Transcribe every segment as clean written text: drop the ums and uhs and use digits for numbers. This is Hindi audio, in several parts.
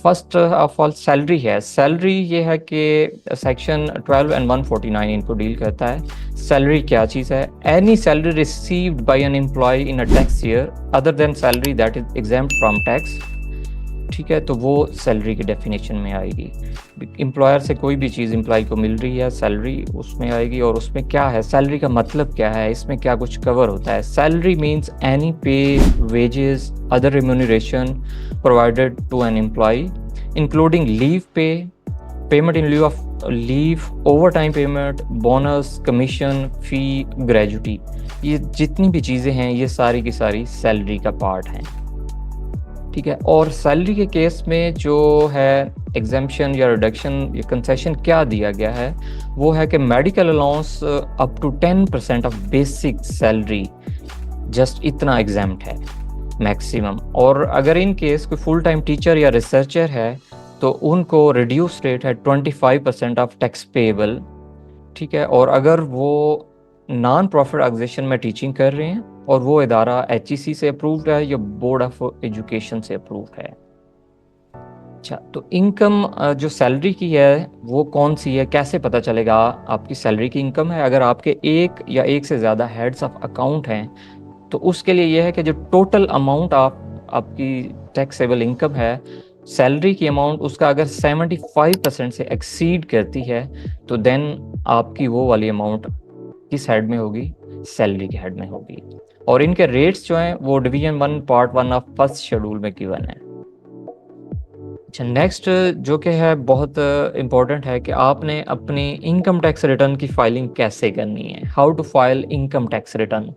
फर्स्ट ऑफ ऑल सैलरी है। सैलरी ये है कि सेक्शन 12 एंड 149 इनको डील करता है। सैलरी क्या चीज़ है? Any salary received by an employee in a tax year other than salary that is exempt from tax. ठीक है, तो वो सैलरी की डेफिनेशन में आएगी। एम्प्लॉयर से कोई भी चीज़ एम्प्लॉय को मिल रही है, सैलरी उसमें आएगी। और उसमें क्या है, सैलरी का मतलब क्या है, इसमें क्या कुछ कवर होता है? Salary means any pay, wages, other remuneration provided to an employ including leave pay, payment in leave of leave, overtime payment, bonus, commission, fee, gratuity. ये जितनी भी चीज़ें हैं ये सारी की सारी सैलरी का पार्ट हैं। ठीक है, और सैलरी के केस में जो है एग्जेम्पशन या रिडक्शन या कंसेशन क्या दिया गया है, वो है कि medical allowance up to 10% of basic salary, just इतना एग्जेम्प्ट है मैक्सिमम। और अगर इन केस कोई फुल टाइम टीचर या रिसर्चर है तो उनको रिड्यूस रेट है 25% ऑफ टैक्स पेएबल। ठीक है, और अगर वो नॉन प्रॉफिट ऑर्गेनाइजेशन में टीचिंग कर रहे हैं और वो इदारा HEC से अप्रूव्ड है या बोर्ड ऑफ एजुकेशन से अप्रूव्ड है। अच्छा, तो इनकम जो सैलरी की है वो कौन सी है, कैसे पता चलेगा आपकी सैलरी की इनकम है? अगर आपके एक या एक से ज़्यादा हेड्स ऑफ अकाउंट हैं तो उसके लिए यह है कि जो टोटल अमाउंट आपकी टैक्सेबल इनकम है, सैलरी की अमाउंट उसका अगर 75% से एक्सीड करती है तो देन आपकी वो वाली अमाउंट किस हेड में होगी? सैलरी के हेड में होगी। और इनके रेट्स जो हैं वो division 1 part 1 of first schedule में गिवन है। अच्छा, नेक्स्ट जो कि है बहुत इम्पोर्टेंट है कि आपने अपनी इनकम टैक्स रिटर्न की फाइलिंग कैसे करनी है। How to file income tax return.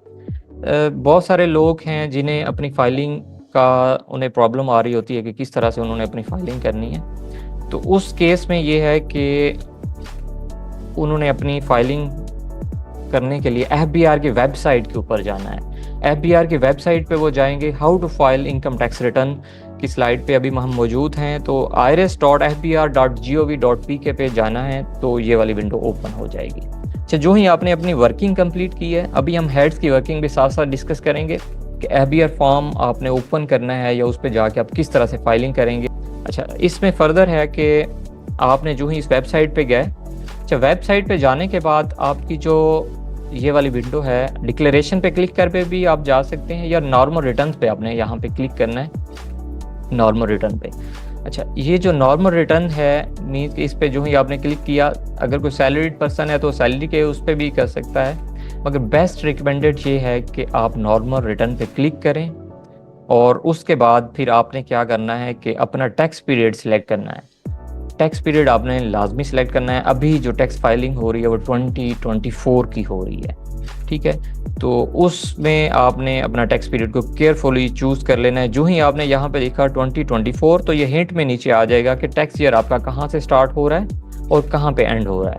बहुत सारे लोग हैं जिन्हें अपनी फाइलिंग का उन्हें प्रॉब्लम आ रही होती है कि किस तरह से उन्होंने अपनी फाइलिंग करनी है। तो उस केस में ये है कि उन्होंने अपनी फाइलिंग करने के लिए FBR की वेबसाइट के ऊपर जाना है। FBR की वेबसाइट पे वो जाएंगे, how to file income tax return की स्लाइड पे अभी हम मौजूद हैं। तो irs.fbr.gov.pk पे जाना है तो ये वाली विंडो ओपन हो जाएगी। अच्छा, जो ही आपने अपनी वर्किंग कंप्लीट की है, अभी हम हेड्स की वर्किंग भी साथ साथ डिस्कस करेंगे कि FBR फॉर्म आपने ओपन करना है या उस पर जाके आप किस तरह से फाइलिंग करेंगे। अच्छा, इसमें फर्दर है कि आपने जो ही इस वेबसाइट पे गए, अच्छा वेबसाइट पे जाने के बाद आपकी जो ये वाली विंडो है, डिक्लेरेशन पे क्लिक कर पे भी आप जा सकते हैं या नॉर्मल रिटर्न पे आपने यहाँ पे क्लिक करना है, नॉर्मल रिटर्न पे। अच्छा, ये जो नॉर्मल रिटर्न है मीन्स कि इस पे जो ही आपने क्लिक किया, अगर कोई सैलरीड पर्सन है तो सैलरी के उस पर भी कर सकता है, मगर बेस्ट रिकमेंडेड ये है कि आप नॉर्मल रिटर्न पे क्लिक करें और उसके बाद फिर आपने क्या करना है कि अपना टैक्स पीरियड सिलेक्ट करना है। टैक्स पीरियड आपने लाजमी सिलेक्ट करना है। अभी जो टैक्स फाइलिंग हो रही है वो 2024 की हो रही है। ठीक है, तो उसमें आपने अपना टैक्स पीरियड को केयरफुली चूज़ कर लेना है। जो ही आपने यहाँ पे लिखा 2024 तो ये हिंट में नीचे आ जाएगा कि टैक्स ईयर आपका कहाँ से स्टार्ट हो रहा है और कहाँ पे एंड हो रहा है।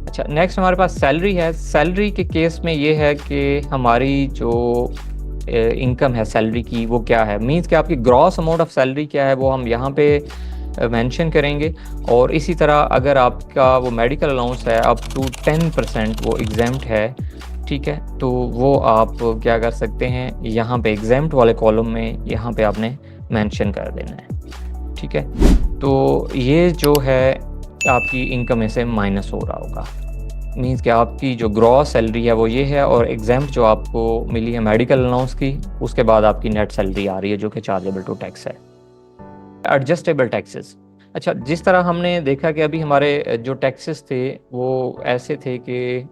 अच्छा, नेक्स्ट हमारे पास सैलरी है। सैलरी के केस में ये है कि हमारी जो इनकम है सैलरी की वो क्या है, मीन्स कि आपकी ग्रॉस अमाउंट ऑफ सैलरी क्या है वो हम यहाँ पे मेंशन करेंगे। और इसी तरह अगर आपका वो मेडिकल अलाउंस है अप टू 10% वो एग्जेम्प्ट है, ठीक है, तो वो आप क्या कर सकते हैं, यहाँ पे एग्जेम्प्ट वाले कॉलम में यहाँ पे आपने मेंशन कर देना है। ठीक है, तो ये जो है आपकी इनकम में से माइनस हो रहा होगा, मीन्स कि आपकी जो ग्रॉस सैलरी है वो ये है और एग्जेम्प्ट जो आपको मिली है मेडिकल अलाउंस की, उसके बाद आपकी नेट सैलरी आ रही है जो कि चार्जेबल टू टैक्स है। Adjustable taxes. अच्छा, जिस तरह हमने देखा कि अभी हमारे जो टैक्सेस थे वो ऐसे थे कि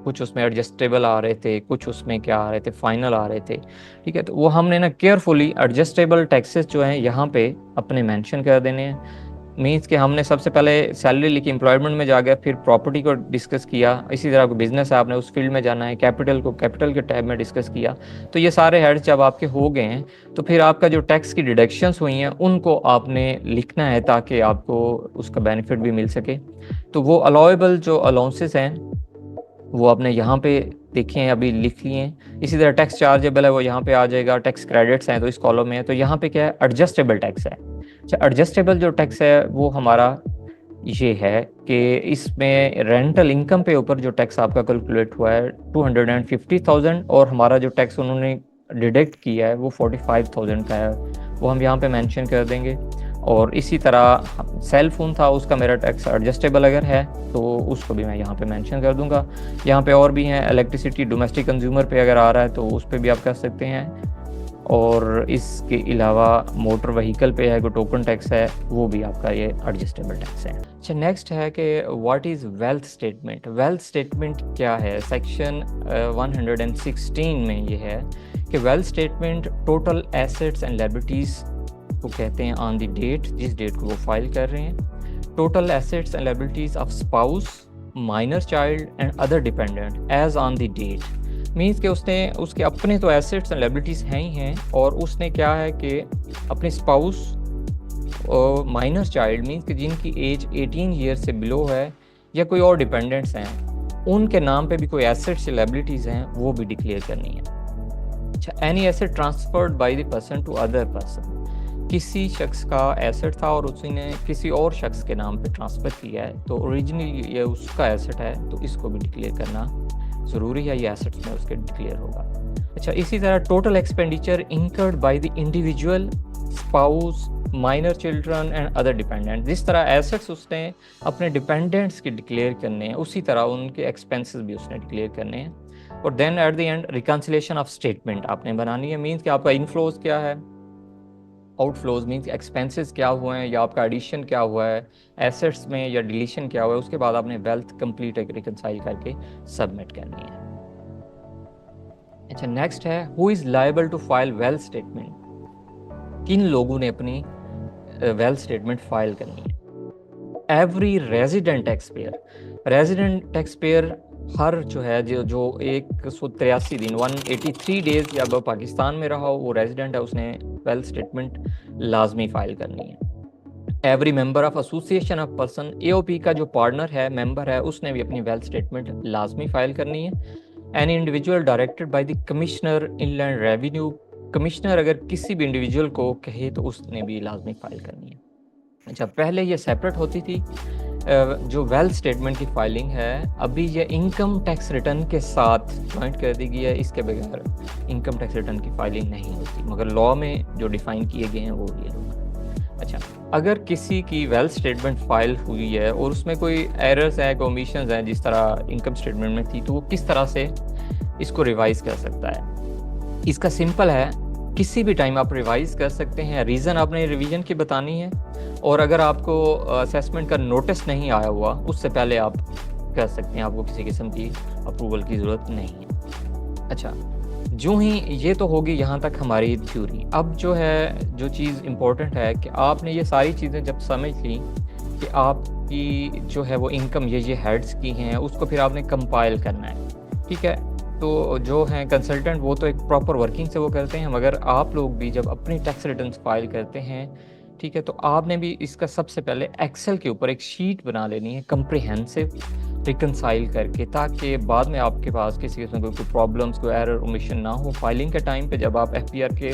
कुछ उसमें एडजस्टेबल आ रहे थे, कुछ उसमें क्या आ रहे थे, फाइनल आ रहे थे। ठीक है, तो वो हमने ना केयरफुली एडजस्टेबल टैक्सेस जो हैं यहाँ पे अपने मेंशन कर देने हैं। मीन्स कि हमने सबसे पहले सैलरी लिखी, एम्प्लॉयमेंट में जा गया, फिर प्रॉपर्टी को डिस्कस किया, इसी तरह को बिजनेस है आपने उस फील्ड में जाना है, कैपिटल को कैपिटल के टैब में डिस्कस किया। तो ये सारे हेड्स जब आपके हो गए हैं तो फिर आपका जो टैक्स की डिडक्शंस हुई हैं उनको आपने लिखना है ताकि आपको उसका बेनिफिट भी मिल सके। तो वो अलाउेबल जो अलाउंसेस हैं वो आपने यहाँ पे देखे हैं, अभी लिख लिए हैं। इसी तरह टैक्स चार्जेबल है वो यहाँ पे आ जाएगा, टैक्स क्रेडिट्स हैं तो इस कॉलम में है। तो यहाँ पे क्या है, एडजस्टेबल टैक्स है। अच्छा, एडजस्टेबल जो टैक्स है वो हमारा ये है कि इसमें रेंटल इनकम पे ऊपर जो टैक्स आपका कैलकुलेट हुआ है 250,000 और हमारा जो टैक्स उन्होंने डिडक्ट किया है वो 45,000 का है, वो हम यहाँ पे मेंशन कर देंगे। और इसी तरह सेल फ़ोन था, उसका मेरा टैक्स एडजस्टेबल अगर है तो उसको भी मैं यहाँ पे मेंशन कर दूँगा। यहाँ पे और भी हैं, इलेक्ट्रिसिटी डोमेस्टिक कंज्यूमर पे अगर आ रहा है तो उस पे भी आप कर सकते हैं। और इसके अलावा मोटर व्हीकल पे है, जो टोकन टैक्स है, वो भी आपका ये एडजस्टेबल टैक्स है। अच्छा, नेक्स्ट है कि what is wealth statement. Wealth statement क्या है? सेक्शन 116 में ये है कि wealth statement total assets and liabilities को कहते हैं ऑन द डेट, जिस डेट को वो फाइल कर रहे हैं। Total assets and liabilities of spouse, minor child and other dependent as on the date. Means कि उसने उसके अपने तो एसेट्स एंड लायबिलिटीज़ हैं ही हैं, और उसने क्या है कि अपने स्पाउस और माइनर चाइल्ड मीन्स कि जिनकी एज 18 ईयर से बिलो है या कोई और डिपेंडेंट्स हैं, उनके नाम पे भी कोई एसेट्स या लायबिलिटीज़ हैं वो भी डिक्लेयर करनी है। अच्छा, any asset transferred by the person to other person. किसी शख्स का एसेट था और उसने किसी और शख्स के नाम पे ट्रांसफ़र किया है, तो ओरिजिनली ये उसका एसेट है, तो इसको भी डिक्लेयर करना ज़रूरी है, ये एसेट्स में उसके डिक्लेयर होगा। अच्छा, इसी तरह total expenditure incurred by the individual, spouse, minor children and other dependent. जिस तरह एसेट्स उसने अपने डिपेंडेंट्स के डिक्लेयर करने हैं, उसी तरह उनके एक्सपेंसेस भी उसने डिक्लेयर करने हैं। और then at the end reconciliation of statement आपने बनानी है। मीन्स कि आपका इनफ्लोज क्या है, आउटफ्लोज मीन्स एक्सपेंसेस क्या हुए हैं, या आपका एडिशन क्या हुआ है एसेट्स में, या डिलीशन क्या हुआ है। उसके बाद आपने वेल्थ कंप्लीट रिकनसाइल करके सबमिट करनी है। अच्छा, नेक्स्ट है who is liable to file wealth statement. किन लोगों ने अपनी वेल्थ स्टेटमेंट फाइल करनी है? Every resident taxpayer. Resident taxpayer हर जो है जो 183 दिन 183 डेज जब वो पाकिस्तान में रहा हो, वो रेजिडेंट है, उसने वेल्थ स्टेटमेंट लाजमी फाइल करनी है। Every member of association of person, AOP का जो पार्टनर है, मेंबर है, उसने भी अपनी वेल्थ स्टेटमेंट लाजमी फाइल करनी है। Any individual directed by the commissioner inland revenue. Commissioner अगर किसी भी इंडिविजुअल को कहे तो उसने भी लाजमी फाइल करनी है। अच्छा, पहले ये सेपरेट होती थी जो वेल्थ स्टेटमेंट की फाइलिंग है, अभी ये इनकम टैक्स रिटर्न के साथ ज्वाइंट कर दी गई है। इसके बगैर इनकम टैक्स रिटर्न की फाइलिंग नहीं होती, मगर लॉ में जो डिफाइन किए गए हैं वो ये लोग। अच्छा, अगर किसी की वेल्थ स्टेटमेंट फाइल हुई है और उसमें कोई एरर्स हैं, कोई ओमिशंस हैं, जिस तरह इनकम स्टेटमेंट में थी, तो वो किस तरह से इसको रिवाइज़ कर सकता है? इसका सिंपल है, किसी भी टाइम आप रिवाइज़ कर सकते हैं। रीज़न आपने रिवीजन की बतानी है, और अगर आपको असेसमेंट का नोटिस नहीं आया हुआ, उससे पहले आप कर सकते हैं, आपको किसी किस्म की अप्रूवल की ज़रूरत नहीं है। अच्छा, जो ही ये तो होगी यहाँ तक हमारी थ्योरी। अब जो है, जो चीज़ इम्पोर्टेंट है कि आपने ये सारी चीज़ें जब समझ ली कि आपकी जो है वो इनकम ये हेड्स की हैं, उसको फिर आपने कंपाइल करना है, ठीक है। तो जो हैं कंसल्टेंट, वो तो एक प्रॉपर वर्किंग से वो करते हैं, मगर आप लोग भी जब अपनी टैक्स रिटर्न्स फाइल करते हैं, ठीक है, तो आपने भी इसका सबसे पहले एक्सेल के ऊपर एक शीट बना लेनी है कम्प्रिहेंसिव रिकनसाइल करके, ताकि बाद में आपके पास किसी किस्म की कोई प्रॉब्लम्स, कोई एरर ओमिशन ना हो। फाइलिंग के टाइम पे जब आप एफपीआर के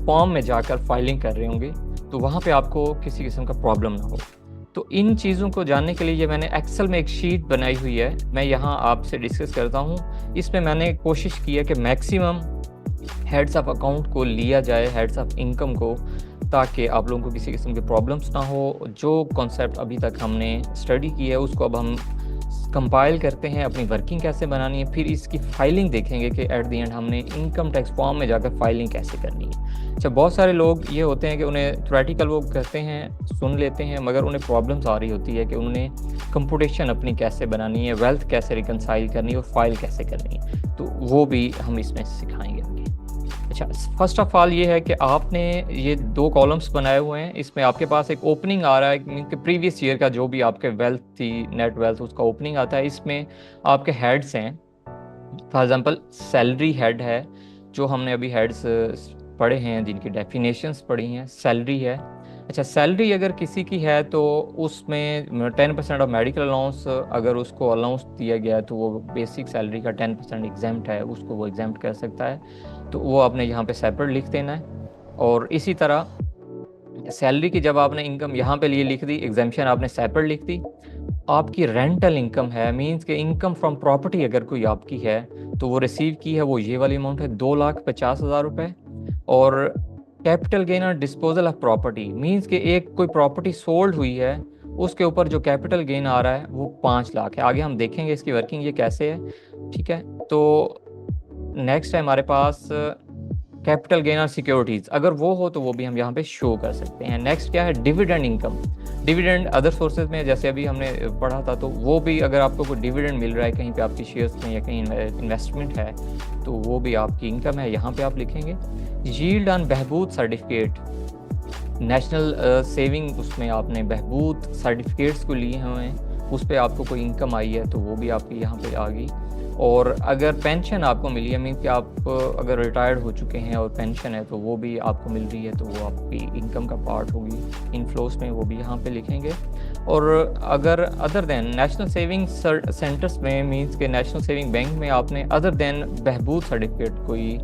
फॉर्म में जाकर फाइलिंग कर रहे होंगे, तो वहाँ पे आपको किसी किस्म का प्रॉब्लम ना हो। तो इन चीज़ों को जानने के लिए ये मैंने एक्सेल में एक शीट बनाई हुई है, मैं यहाँ आपसे डिस्कस करता हूँ। इसमें मैंने कोशिश की है कि मैक्सिमम हेड्स ऑफ अकाउंट को लिया जाए, हेड्स ऑफ इनकम को, ताकि आप लोगों को किसी किस्म की प्रॉब्लम्स ना हो। जो कॉन्सेप्ट अभी तक हमने स्टडी की है, उसको अब हम कंपाइल करते हैं, अपनी वर्किंग कैसे बनानी है, फिर इसकी फाइलिंग देखेंगे कि एट द एंड हमने इनकम टैक्स फॉर्म में जाकर फाइलिंग कैसे करनी है। अच्छा, बहुत सारे लोग ये होते हैं कि उन्हें थ्योरेटिकल वो करते हैं, सुन लेते हैं, मगर उन्हें प्रॉब्लम्स आ रही होती है कि उन्हें कंप्यूटेशन अपनी कैसे बनानी है, वेल्थ कैसे रिकनसाइल करनी है और फाइल कैसे करनी है, तो वो भी हम इसमें सिखाएंगे आगे। अच्छा, फर्स्ट ऑफ ऑल ये है कि आपने ये 2 कॉलम्स बनाए हुए हैं। इसमें आपके पास एक ओपनिंग आ रहा है कि प्रीवियस ईयर का जो भी आपके वेल्थ थी, नेट वेल्थ, उसका ओपनिंग आता है। इसमें आपके हेड्स हैं, फॉर एग्जांपल सैलरी हेड है, जो हमने अभी हेड्स पढ़े हैं, जिनकी डेफिनेशंस पढ़ी हैं। सैलरी है। अच्छा, सैलरी अगर किसी की है तो उसमें 10% ऑफ मेडिकल अलाउंस अगर उसको अलाउंस दिया गया है, तो वो बेसिक सैलरी का 10% एग्जाम्प्ट है, उसको वो एग्जाम्प्ट कर सकता है, तो वो आपने यहाँ पे सेपरेट लिख देना है। और इसी तरह सैलरी की जब आपने इनकम यहाँ पे लिए लिख दी, एग्जाम्पशन आपने सेपरेट लिख दी। आपकी रेंटल इनकम है, मींस के इनकम फ्रॉम प्रॉपर्टी अगर कोई आपकी है, तो वो रिसीव की है, वो ये वाली अमाउंट है 2,50,000 रुपये। और कैपिटल गेन और डिस्पोजल ऑफ प्रॉपर्टी मींस कि एक कोई प्रॉपर्टी सोल्ड हुई है, उसके ऊपर जो कैपिटल गेन आ रहा है वो 5 लाख है। आगे हम देखेंगे इसकी वर्किंग ये कैसे है, ठीक है। तो नेक्स्ट है हमारे पास कैपिटल गेन और सिक्योरिटीज, अगर वो हो तो वो भी हम यहाँ पे शो कर सकते हैं। नेक्स्ट क्या है, dividend income. Dividend other sources में जैसे अभी हमने पढ़ा था, तो वो भी अगर आपको कोई डिविडेंड मिल रहा है कहीं पे आपकी शेयर्स में या कहीं इन्वेस्टमेंट है, तो वो भी आपकी इनकम है, यहाँ पे आप लिखेंगे। Yield on Behbood certificate, national saving, उसमें आपने बहबूद सर्टिफिकेट्स को लिए हुए हैं, उस पर आपको कोई इनकम आई है तो वो भी आपकी यहाँ पे आ गई। और अगर पेंशन आपको मिली है, मीन कि आप अगर रिटायर्ड हो चुके हैं और पेंशन है तो वो भी आपको मिल रही है, तो वो आपकी इनकम का पार्ट होगी इनफ्लोस में, वो भी यहाँ पे लिखेंगे। और अगर other than national saving centres में, मीन्स के नेशनल सेविंग बैंक में आपने अदर देन बहबूद सर्टिफिकेट कोई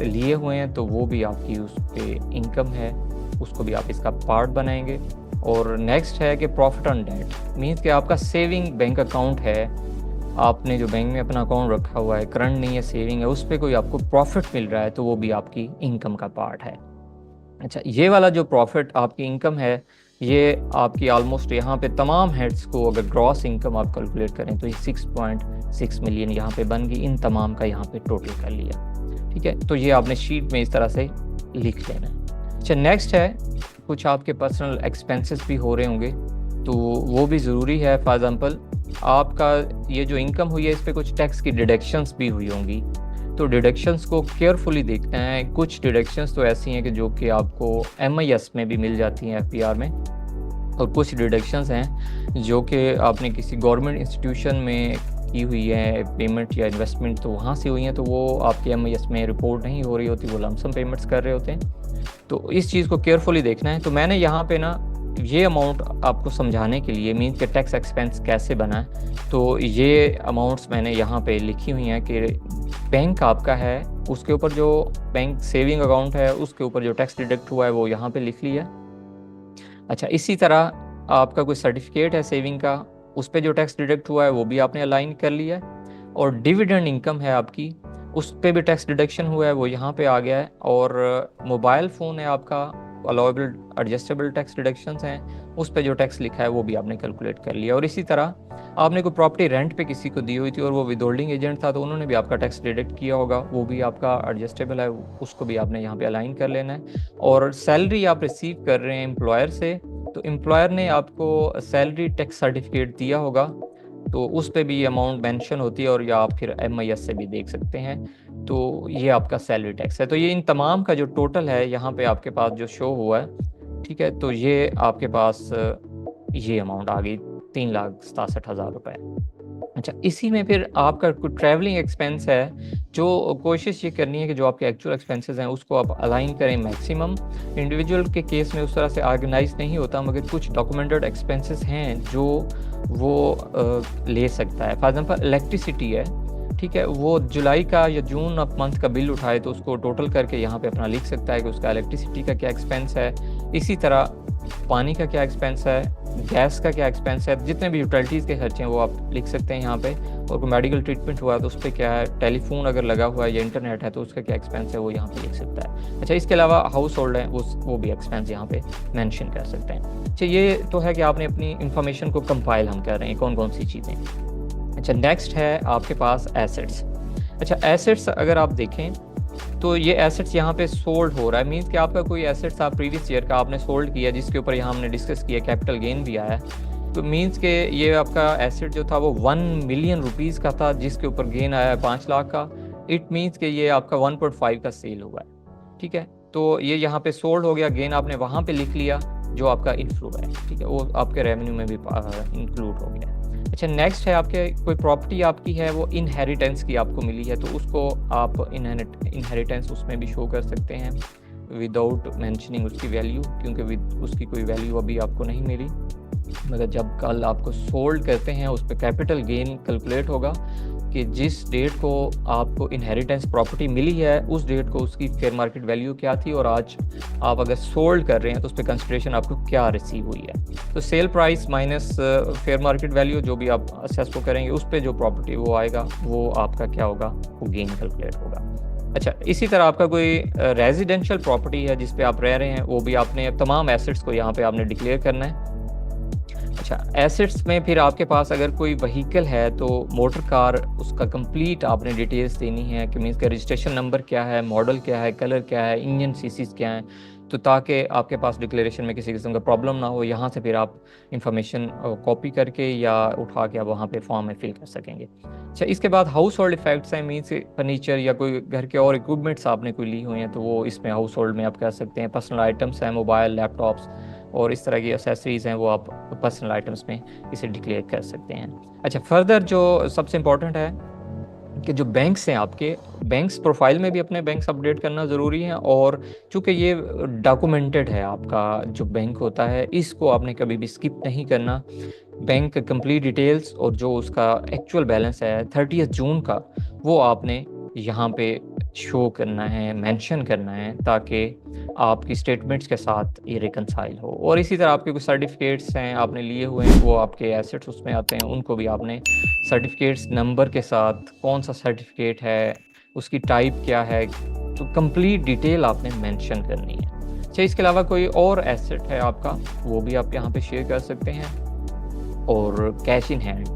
लिए हुए हैं, तो वो भी आपकी उस पर इनकम है, उसको भी आप इसका पार्ट बनाएंगे। और नेक्स्ट है कि प्रॉफिट ऑन डेट, मीन्स कि आपका सेविंग बैंक अकाउंट है, आपने जो बैंक में अपना अकाउंट रखा हुआ है, करंट नहीं है, सेविंग है, उस पर कोई आपको प्रॉफिट मिल रहा है, तो वो भी आपकी इनकम का पार्ट है। अच्छा, ये वाला जो प्रॉफिट आपकी इनकम है, ये आपकी ऑलमोस्ट यहाँ पे तमाम हेड्स को अगर ग्रॉस इनकम आप कैलकुलेट करें तो ये 6.6 मिलियन यहाँ पे बन गई, इन तमाम का यहाँ पे टोटल कर लिया, ठीक है। तो ये आपने शीट में इस तरह से लिख लेना है। अच्छा, नेक्स्ट है कुछ आपके पर्सनल एक्सपेंसेस भी हो रहे होंगे, तो वो भी ज़रूरी है। फॉर एग्जांपल आपका ये जो इनकम हुई है, इस पर कुछ टैक्स की डिडक्शंस भी हुई होंगी, तो डिडक्शंस को केयरफुली देखना है। कुछ डिडक्शंस तो ऐसी हैं कि जो कि आपको MIS में भी मिल जाती हैं, FPR में, और कुछ डिडक्शंस हैं जो कि आपने किसी गवर्नमेंट इंस्टीट्यूशन में की हुई है पेमेंट या इन्वेस्टमेंट, तो वहाँ से हुई हैं, तो वो आपके MIS में रिपोर्ट नहीं हो रही होती, वो लमसम पेमेंट्स कर रहे होते हैं, तो इस चीज़ को केयरफुली देखना है। तो मैंने यहाँ पे ना ये अमाउंट आपको समझाने के लिए, मीन्स के टैक्स एक्सपेंस कैसे बना है, तो ये अमाउंट्स मैंने यहाँ पे लिखी हुई हैं कि बैंक आपका है, उसके ऊपर जो बैंक सेविंग अकाउंट है उसके ऊपर जो टैक्स डिडक्ट हुआ है वो यहाँ पे लिख लिया। अच्छा, इसी तरह आपका कोई सर्टिफिकेट है सेविंग का, उस पर जो टैक्स डिडक्ट हुआ है वो भी आपने अलाइन कर लिया है। और डिविडेंड इनकम है आपकी, उस पर भी टैक्स डिडक्शन हुआ है, वो यहाँ पे आ गया है। और मोबाइल फ़ोन है आपका, अलाउेबल एडजस्टेबल टैक्स डिडक्शंस हैं, उस पे जो टैक्स लिखा है वो भी आपने कैलकुलेट कर लिया। और इसी तरह आपने कोई प्रॉपर्टी रेंट पे किसी को दी हुई थी और वो विदहोल्डिंग एजेंट था, तो उन्होंने भी आपका टैक्स डिडक्ट किया होगा, वो भी आपका एडजस्टेबल है, उसको भी आपने यहाँ पे अलाइन कर लेना है। और सैलरी आप रिसीव कर रहे हैं एम्प्लॉयर से, तो एम्प्लॉयर ने आपको सैलरी टैक्स सर्टिफिकेट दिया होगा, तो उस पर भी अमाउंट मेंशन होती है, और या आप फिर MIS से भी देख सकते हैं, तो ये आपका सैलरी टैक्स है। तो ये इन तमाम का जो टोटल है यहाँ पे आपके पास जो शो हुआ है, ठीक है, तो ये आपके पास ये अमाउंट आ गई 3,67,000 रुपये। अच्छा, इसी में फिर आपका कोई ट्रैवलिंग एक्सपेंस है, जो कोशिश ये करनी है कि जो आपके एक्चुअल एक्सपेंसेस हैं उसको आप अलाइन करें मैक्सिमम। इंडिविजुअल के केस में उस तरह से ऑर्गेनाइज नहीं होता, मगर कुछ डॉक्यूमेंटेड एक्सपेंसेस हैं जो वो ले सकता है। फॉर एग्जांपल इलेक्ट्रिसिटी है, ठीक है, वो जुलाई का या जून ऑफ मंथ का बिल उठाए तो उसको टोटल करके यहाँ पे अपना लिख सकता है कि उसका इलेक्ट्रिसिटी का क्या एक्सपेंस है। इसी तरह पानी का क्या एक्सपेंस है, गैस का क्या एक्सपेंस है, जितने भी यूटिलिटीज़ के खर्चे हैं वो आप लिख सकते हैं यहाँ पे। और कोई मेडिकल ट्रीटमेंट हुआ तो उस पर क्या है, टेलीफोन अगर लगा हुआ है या इंटरनेट है तो उसका क्या एक्सपेंस है वो यहाँ पे लिख सकता है। अच्छा, इसके अलावा हाउस होल्ड है, वो भी एक्सपेंस यहाँ पे मेंशन कर सकते हैं। अच्छा, ये तो है कि आपने अपनी इंफॉर्मेशन को कंपाइल हम कर रहे हैं कौन कौन सी चीज़ें। अच्छा, नेक्स्ट है आपके पास एसेट्स। अच्छा, एसेट्स अगर आप देखें तो ये एसेट्स यहाँ पे सोल्ड हो रहा है, मींस कि आपका कोई एसेट्स आप प्रीवियस ईयर का आपने सोल्ड किया, जिसके ऊपर यहाँ हमने डिस्कस किया कैपिटल गेन भी आया, तो मींस के ये आपका एसेट जो था वो 1 मिलियन रुपीज़ का था, जिसके ऊपर गेन आया है 5 लाख का। इट मींस के ये आपका 1.5 का सेल हुआ है, ठीक है, तो ये यहाँ पे सोल्ड हो गया, गेन आपने वहाँ पे लिख लिया जो आपका इनफ्लो है, ठीक है, वो आपके रेवेन्यू में भी इंक्लूड हो गया। अच्छा, नेक्स्ट है आपके कोई प्रॉपर्टी आपकी है वो इनहेरिटेंस की आपको मिली है, तो उसको आप इनहेरिटेंस उसमें भी शो कर सकते हैं विदाउट मेंशनिंग उसकी वैल्यू, क्योंकि उसकी कोई वैल्यू अभी आपको नहीं मिली, मगर जब कल आपको सोल्ड करते हैं उस पर कैपिटल गेन कैलकुलेट होगा कि जिस डेट को आपको इनहेरिटेंस प्रॉपर्टी मिली है उस डेट को उसकी फेयर मार्केट वैल्यू क्या थी, और आज आप अगर सोल्ड कर रहे हैं तो उस पर कंसिडरेशन आपको क्या रिसीव हुई है। तो sale price minus fair market value जो भी आप असेस को करेंगे, उस पर जो प्रॉपर्टी वो आएगा वो आपका क्या होगा, वो गेन कैलकुलेट होगा। अच्छा, इसी तरह आपका कोई रेजिडेंशियल प्रॉपर्टी है जिस पे आप रह रहे हैं, वो भी आपने तमाम एसेट्स को यहाँ पे आपने डिक्लेयर करना है। अच्छा, एसेट्स में फिर आपके पास अगर कोई व्हीकल है तो मोटर कार, उसका कंप्लीट आपने डिटेल्स देनी है कि मीन्स का रजिस्ट्रेशन नंबर क्या है, मॉडल क्या है, कलर क्या है, इंजन सीसीज क्या हैं, तो ताकि आपके पास डिक्लेरेशन में किसी किस्म का प्रॉब्लम ना हो। यहाँ से फिर आप इंफॉर्मेशन कॉपी करके या उठा के आप वहाँ पे फॉर्म में फिल कर सकेंगे। अच्छा, इसके बाद हाउस होल्ड इफेक्ट्स हैं, मीन्स फर्नीचर या कोई घर के और इक्विपमेंट्स आपने कोई ली हुई हैं तो वो इसमें हाउस होल्ड में आप कर सकते हैं। पर्सनल आइटम्स हैं, मोबाइल, लैपटॉप्स और इस तरह की एसेसरीज़ हैं, वो आप पर्सनल आइटम्स में इसे डिक्लेयर कर सकते हैं। अच्छा, फर्दर जो सबसे इम्पोर्टेंट है कि जो बैंक्स हैं आपके, बैंक्स प्रोफाइल में भी अपने बैंक्स अपडेट करना ज़रूरी है, और चूँकि ये डॉक्यूमेंटेड है आपका जो बैंक होता है, इसको आपने कभी भी स्किप नहीं करना। बैंक कंप्लीट डिटेल्स और जो उसका एक्चुअल बैलेंस है 30 जून का, वो आपने यहाँ पे शो करना है, मेंशन करना है, ताकि आपकी स्टेटमेंट्स के साथ ये रिकनसाइल हो। और इसी तरह आपके कुछ सर्टिफिकेट्स हैं आपने लिए हुए हैं, वो आपके एसेट्स उसमें आते हैं, उनको भी आपने सर्टिफिकेट्स नंबर के साथ, कौन सा सर्टिफिकेट है, उसकी टाइप क्या है, तो कंप्लीट डिटेल आपने मेंशन करनी है। अच्छा, इसके अलावा कोई और एसेट है आपका, वो भी आप यहाँ पे शेयर कर सकते हैं। और cash in hand,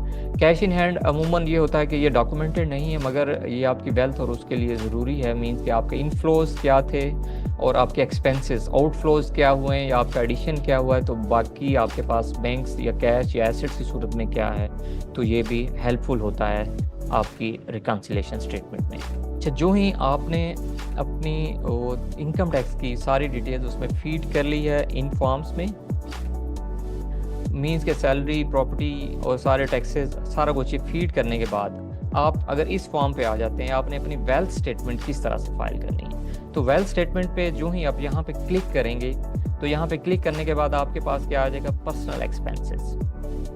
cash in hand अमूमन ये होता है कि ये डॉक्यूमेंटेड नहीं है, मगर ये आपकी वेल्थ और उसके लिए ज़रूरी है। मीन्स कि आपके इनफ्लोज क्या थे और आपके एक्सपेंसेस, आउटफ्लोज क्या हुए हैं या आपका एडिशन क्या हुआ है, तो बाकी आपके पास बैंक्स या कैश या एसेट्स की सूरत में क्या है, तो ये भी हेल्पफुल होता है आपकी रिकन्सिलेशन स्टेटमेंट में। अच्छा, जो ही आपने अपनी इनकम टैक्स की सारी डिटेल्स उसमें फीड कर ली है इन फॉर्म्स में, मीन्स के सैलरी, प्रॉपर्टी और सारे टैक्सेस, सारा कुछ फीड करने के बाद आप अगर इस फॉर्म पे आ जाते हैं, आपने अपनी वेल्थ स्टेटमेंट किस तरह से फाइल करनी है। तो वेल्थ स्टेटमेंट पे जो ही आप यहाँ पे क्लिक करेंगे, तो यहाँ पे क्लिक करने के बाद आपके पास क्या आ जाएगा, पर्सनल एक्सपेंसेस।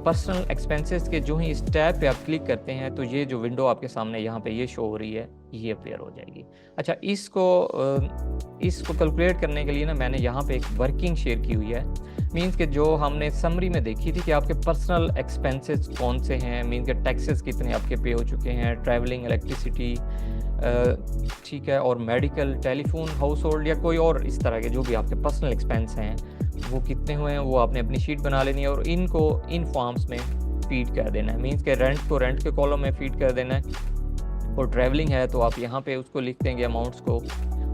पर्सनल एक्सपेंसेस के जो ही इस टैब पे आप क्लिक करते हैं, तो ये जो विंडो आपके सामने यहाँ पे ये शो हो रही है, ये अपीयर हो जाएगी। अच्छा, इसको कैलकुलेट करने के लिए ना मैंने यहाँ पे एक वर्किंग शेयर की हुई है। मीन्स के जो हमने समरी में देखी थी कि आपके पर्सनल एक्सपेंसेस कौन से हैं, मीन्स के टैक्सेस कितने आपके पे हो चुके हैं, ट्रैवलिंग, इलेक्ट्रिसिटी, ठीक है, और मेडिकल, टेलीफोन, हाउस होल्ड या कोई और इस तरह के जो भी आपके पर्सनल एक्सपेंस हैं वो कितने हुए हैं, वो आपने अपनी शीट बना लेनी है और इनको इन फॉर्म्स में फीड कर देना है। मीन्स के रेंट को रेंट के कॉलम में फीड कर देना है, और ट्रैवलिंग है तो आप यहाँ पे उसको लिख देंगे अमाउंट्स को,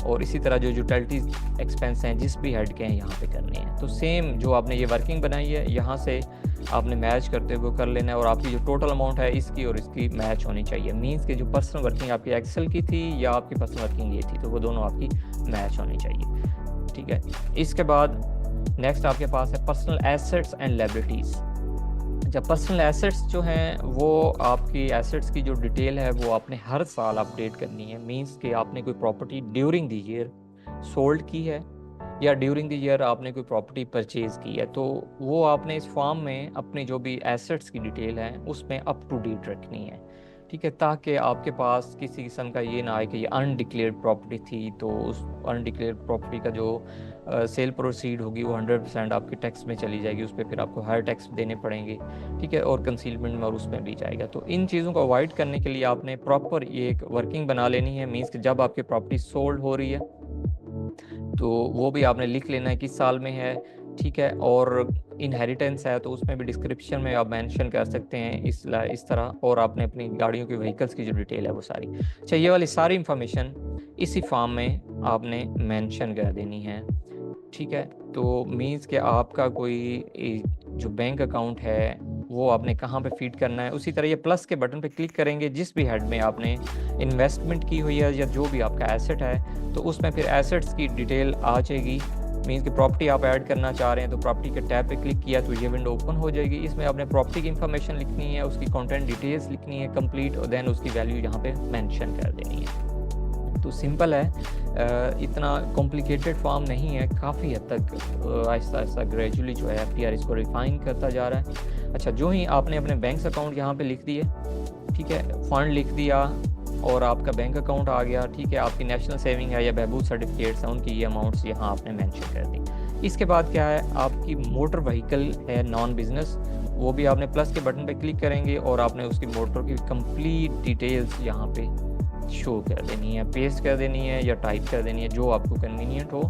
और इसी तरह जो यूटिलिटीज़ एक्सपेंस हैं जिस भी हेड के हैं यहाँ पे करने हैं। तो सेम जो आपने ये वर्किंग बनाई है, यहाँ से आपने मैच करते हुए कर लेना है, और आपकी जो टोटल अमाउंट है इसकी और इसकी मैच होनी चाहिए। मीन्स के जो पर्सनल वर्किंग आपकी एक्सेल की थी या आपकी पर्सनल वर्किंग ये थी, तो वो दोनों आपकी मैच होनी चाहिए। ठीक है, इसके बाद नेक्स्ट आपके पास है पर्सनल एसेट्स एंड लायबिलिटीज़। जब पर्सनल एसेट्स जो हैं, वो आपकी एसेट्स की जो डिटेल है वो आपने हर साल अपडेट करनी है। मींस कि आपने कोई property during the year sold की है या ड्यूरिंग द ईयर आपने कोई प्रॉपर्टी परचेज़ की है, तो वो आपने इस फॉर्म में अपनी जो भी एसेट्स की डिटेल है उसमें अप टू डेट रखनी है। ठीक है, ताकि आपके पास किसी किस्म का ये ना आए कि ये अनडिक्लेयर्ड प्रॉपर्टी थी, तो उस अनडिक्लेयर्ड प्रॉपर्टी का जो सेल प्रोसीड होगी वो 100% आपके टैक्स में चली जाएगी, उस पर फिर आपको हायर टैक्स देने पड़ेंगे। ठीक है, और कंसीलमेंट में और उसमें भी जाएगा। तो इन चीज़ों को अवॉइड करने के लिए आपने प्रॉपर ये एक वर्किंग बना लेनी है। मीन्स कि जब आपकी प्रॉपर्टी सोल्ड हो रही है तो वो भी आपने लिख लेना है किस साल में है। ठीक है, और इनहेरिटेंस है तो उसमें भी डिस्क्रिप्शन में आप मेंशन कर सकते हैं इस तरह, और आपने अपनी गाड़ियों की व्हीकल्स की जो डिटेल है वो सारी, अच्छा, ये वाली सारी इंफॉर्मेशन इसी फॉर्म में आपने मेंशन कर देनी है। ठीक है, तो मीन्स कि आपका कोई जो बैंक अकाउंट है वो आपने कहाँ पे फीड करना है। उसी तरह ये प्लस के बटन पे क्लिक करेंगे, जिस भी हेड में आपने इन्वेस्टमेंट की हुई है या जो भी आपका एसेट है, तो उसमें फिर एसेट्स की डिटेल आ जाएगी। मीन्स कि प्रॉपर्टी आप ऐड करना चाह रहे हैं तो प्रॉपर्टी के टैब पे क्लिक किया तो ये विंडो ओपन हो जाएगी। इसमें आपने प्रॉपर्टी की इन्फॉर्मेशन लिखनी है, उसकी कंटेंट डिटेल्स लिखनी है कंप्लीट, और देन उसकी वैल्यू यहाँ पे मेंशन कर देनी है। तो सिंपल है, इतना कॉम्प्लिकेटेड फॉर्म नहीं है, काफ़ी हद तक आहिस्ता आहिस्ता ग्रेजुअली जो है एफटीआर इसको रिफाइन करता जा रहा है। अच्छा, जो ही आपने अपने बैंक अकाउंट यहाँ पे लिख दिए, ठीक है, फ़ंड लिख दिया और आपका बैंक अकाउंट आ गया। ठीक है, आपकी नेशनल सेविंग है या बहबूद सर्टिफिकेट्स हैं, उनकी ये अमाउंट्स यहाँ आपने मेंशन कर दी। इसके बाद क्या है, आपकी मोटर व्हीकल है नॉन बिजनेस, वो भी आपने प्लस के बटन पे क्लिक करेंगे और आपने उसकी मोटर की कंप्लीट डिटेल्स यहाँ पे शो कर देनी है, पेस्ट कर देनी है या टाइप कर देनी है, जो आपको कन्वीनियंट हो।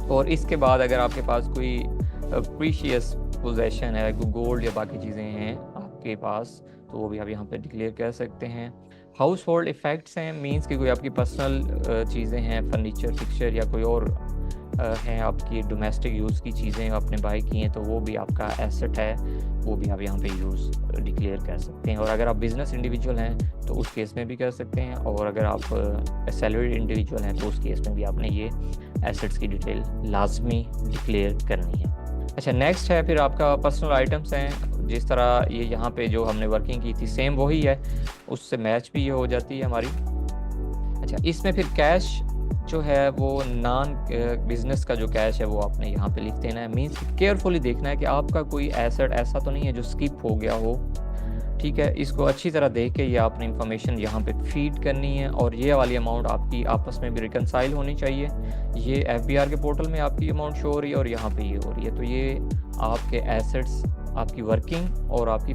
और इसके बाद अगर आपके पास कोई प्रीशियस पोजेशन है, कोई गोल्ड या बाकी चीज़ें हैं आपके पास, तो वो भी आप यहाँ पे डिक्लेयर कर सकते हैं। हाउस होल्ड इफ़ेक्ट्स हैं, मीन्स कि कोई आपकी पर्सनल चीज़ें हैं, फर्नीचर, फिक्सचर या कोई और हैं आपकी डोमेस्टिक यूज़ की चीज़ें आपने बाई की हैं, तो वो भी आपका एसेट है, वो भी आप यहाँ पे यूज़ डिक्लेयर कर सकते हैं। और अगर आप बिज़नेस इंडिविजुअल हैं तो उस केस में भी कर सकते हैं, और अगर आप सैलरीड इंडिविजुअल हैं तो उस केस में भी आपने ये एसेट्स की डिटेल लाजमी डिक्लेयर करनी है। अच्छा, नेक्स्ट है फिर आपका पर्सनल आइटम्स हैं। जिस तरह ये यहाँ पे जो हमने वर्किंग की थी सेम वही है, उससे मैच भी ये हो जाती है हमारी। अच्छा, इसमें फिर कैश जो है वो नॉन बिजनेस का जो कैश है वो आपने यहाँ पे लिख देना है। मीन्स केयरफुली देखना है कि आपका कोई एसेट ऐसा तो नहीं है जो स्किप हो गया हो, ठीक है। इसको अच्छी तरह देख के ये आपने इंफॉर्मेशन यहाँ पे फीड करनी है, और ये वाली अमाउंट आपकी आपस में भी रिकनसाइल होनी चाहिए। ये एफबीआर के पोर्टल में आपकी अमाउंट शो हो रही है और यहाँ पे ये हो रही है, तो ये आपके एसेट्स आपकी वर्किंग और आपकी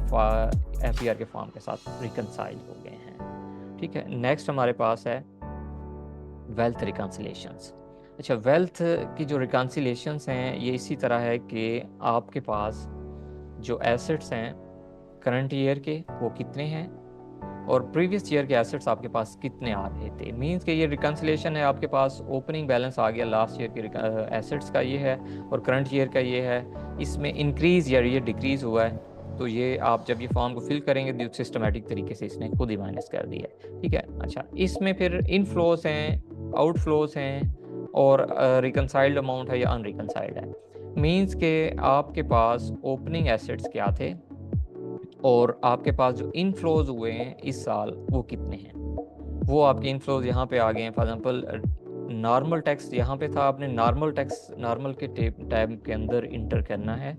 एफबीआर के फॉर्म के साथ रिकनसाइल हो गए हैं, ठीक है। नेक्स्ट हमारे पास है वेल्थ रिकन्सिलेशंस। अच्छा, वेल्थ की जो रिकन्सिलेशंस हैं ये इसी तरह है कि आपके पास जो एसेट्स हैं करंट ईयर के वो कितने हैं, और प्रीवियस ईयर के एसेट्स आपके पास कितने आ रहे थे। मींस कि ये रिकन्सिलेशन है, आपके पास ओपनिंग बैलेंस आ गया लास्ट ईयर के एसेट्स का ये है और करंट ईयर का ये है, इसमें इंक्रीज या ये डिक्रीज हुआ है, तो ये आप जब ये फॉर्म को फिल करेंगे तो सिस्टमेटिक तरीके से इसने खुद ही माइनस कर दिया है, ठीक है। अच्छा, इसमें फिर इनफ्लोज हैं, आउटफ्लोज हैं, और रिकनसाइल्ड अमाउंट है या अनरिकनसाइल्ड है। मींस के आपके पास ओपनिंग एसेट्स क्या थे और आपके पास जो इनफ्लोज हुए हैं इस साल वो कितने हैं, वो आपके इनफ्लोज यहाँ पे आ गए हैं। फॉर एग्जांपल नॉर्मल टैक्स यहाँ पे था, आपने नॉर्मल टैक्स नॉर्मल के टैब के अंदर इंटर करना है,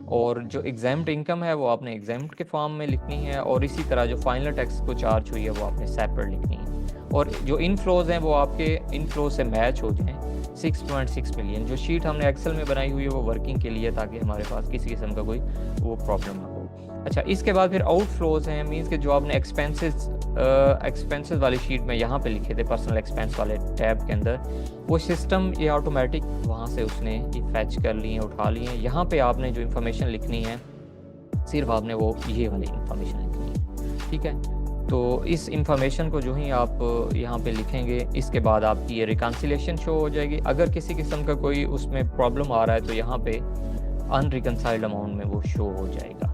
और जो एग्जाम्ड इनकम है वो आपने एग्जाम्ड के फॉर्म में लिखनी है, और इसी तरह जो फाइनल टैक्स को चार्ज हुई है वो आपने सेपरेट लिखनी है। और जो इनफ्लोज हैं वो आपके इनफ्लो से मैच हो जाएं। 6.6 मिलियन जो शीट हमने एक्सेल में बनाई हुई है वो वर्किंग के लिए, ताकि हमारे पास किसी किस्म का कोई वो प्रॉब्लम ना हो। अच्छा, इसके बाद फिर आउटफ्लोज हैं, मींस के जो आपने एक्सपेंसेस वाली शीट में यहाँ पे लिखे थे पर्सनल एक्सपेंस वाले टैब के अंदर, वो सिस्टम ये ऑटोमेटिक वहाँ से उसने ये फैच कर लिए हैं, उठा लिए हैं। यहाँ पे आपने जो इन्फॉर्मेशन लिखनी है सिर्फ आपने वो ये वाली इन्फॉर्मेशन लिखनी है, ठीक है। तो इस इंफॉर्मेशन को जो ही आप यहाँ पे लिखेंगे, इसके बाद आपकी ये रिकन्सिलेशन शो हो जाएगी। अगर किसी किस्म का कोई उसमें प्रॉब्लम आ रहा है तो यहाँ पे अनरिकनसाइल्ड अमाउंट में वो शो हो जाएगा,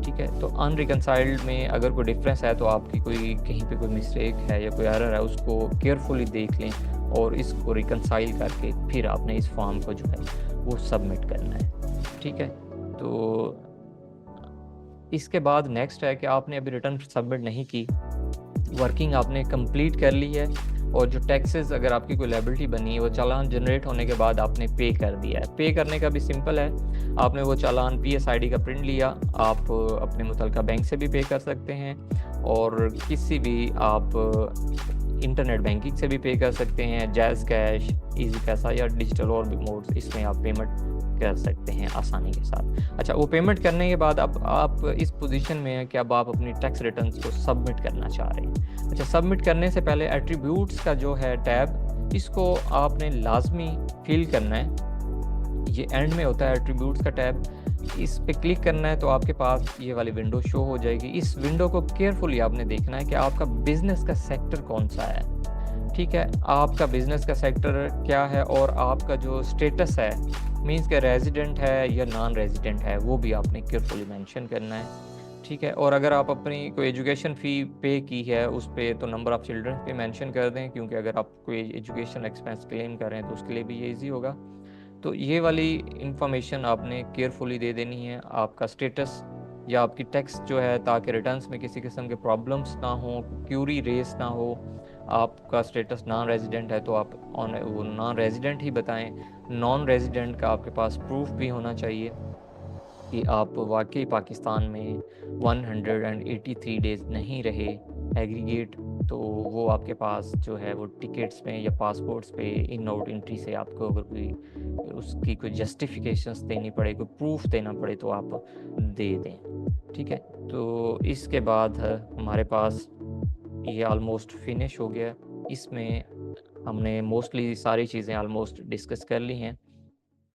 ठीक है। तो अनरिकनसाइल्ड में अगर कोई डिफरेंस है तो आपकी कोई कहीं पे कोई मिस्टेक है या कोई एरर है, उसको केयरफुली देख लें और इसको रिकनसाइल करके फिर आपने इस फॉर्म को जो है वो सबमिट करना है, ठीक है। तो इसके बाद नेक्स्ट है कि आपने अभी रिटर्न सबमिट नहीं की, वर्किंग आपने कंप्लीट कर ली है, और जो टैक्सेस अगर आपकी कोई लायबिलिटी बनी है वो चालान जनरेट होने के बाद आपने पे कर दिया है। पे करने का भी सिंपल है, आपने वो चालान PSID का प्रिंट लिया, आप अपने मुतलका बैंक से भी पे कर सकते हैं, और किसी भी आप इंटरनेट बैंकिंग से भी पे कर सकते हैं, जैज़ कैश, इजी पैसा या डिजिटल और भी मोड्स, इसमें आप पेमेंट कर सकते हैं आसानी के साथ। अच्छा, वो पेमेंट करने के बाद अब आप इस पोजीशन में हैं कि अब आप अपनी टैक्स रिटर्न्स को सबमिट करना चाह रहे हैं। अच्छा, सबमिट करने से पहले एट्रीब्यूट्स का जो है टैब, इसको आपने लाजमी फिल करना है। ये एंड में होता है एट्रीब्यूट्स का टैब, इस पे क्लिक करना है तो आपके पास ये वाली विंडो शो हो जाएगी। इस विंडो को केयरफुली आपने देखना है कि आपका बिजनेस का सेक्टर कौन सा है, ठीक है। आपका बिजनेस का सेक्टर क्या है और आपका जो स्टेटस है, मींस के रेजिडेंट है या नॉन रेजिडेंट है, वो भी आपने केयरफुली मेंशन करना है, ठीक है। और अगर आप अपनी कोई एजुकेशन फ़ी पे की है उस पर तो नंबर ऑफ़ चिल्ड्रन पे मेंशन कर दें, क्योंकि अगर आप कोई एजुकेशन एक्सपेंस क्लेम कर रहे हैं तो उसके लिए भी ये ईजी होगा। तो ये वाली इंफॉर्मेशन आपने केयरफुली दे देनी है, आपका स्टेटस या आपकी टैक्स जो है, ताकि रिटर्न्स में किसी किस्म के प्रॉब्लम्स ना हो, क्यूरी रेस ना हो। आपका स्टेटस नॉन रेजिडेंट है तो आप वो नॉन रेजिडेंट ही बताएं। नॉन रेजिडेंट का आपके पास प्रूफ भी होना चाहिए कि आप वाकई पाकिस्तान में 183 डेज़ नहीं रहे एग्रीगेट, तो वो आपके पास जो है वो टिकट्स में या पासपोर्ट्स पे इन आउट एंट्री से आपको अगर कोई उसकी कोई जस्टिफिकेशंस देनी पड़े, कोई प्रूफ देना पड़े तो आप दे दें, ठीक है। तो इसके बाद हमारे पास ये ऑलमोस्ट फिनिश हो गया है। इसमें हमने मोस्टली सारी चीज़ें ऑलमोस्ट डिस्कस कर ली हैं।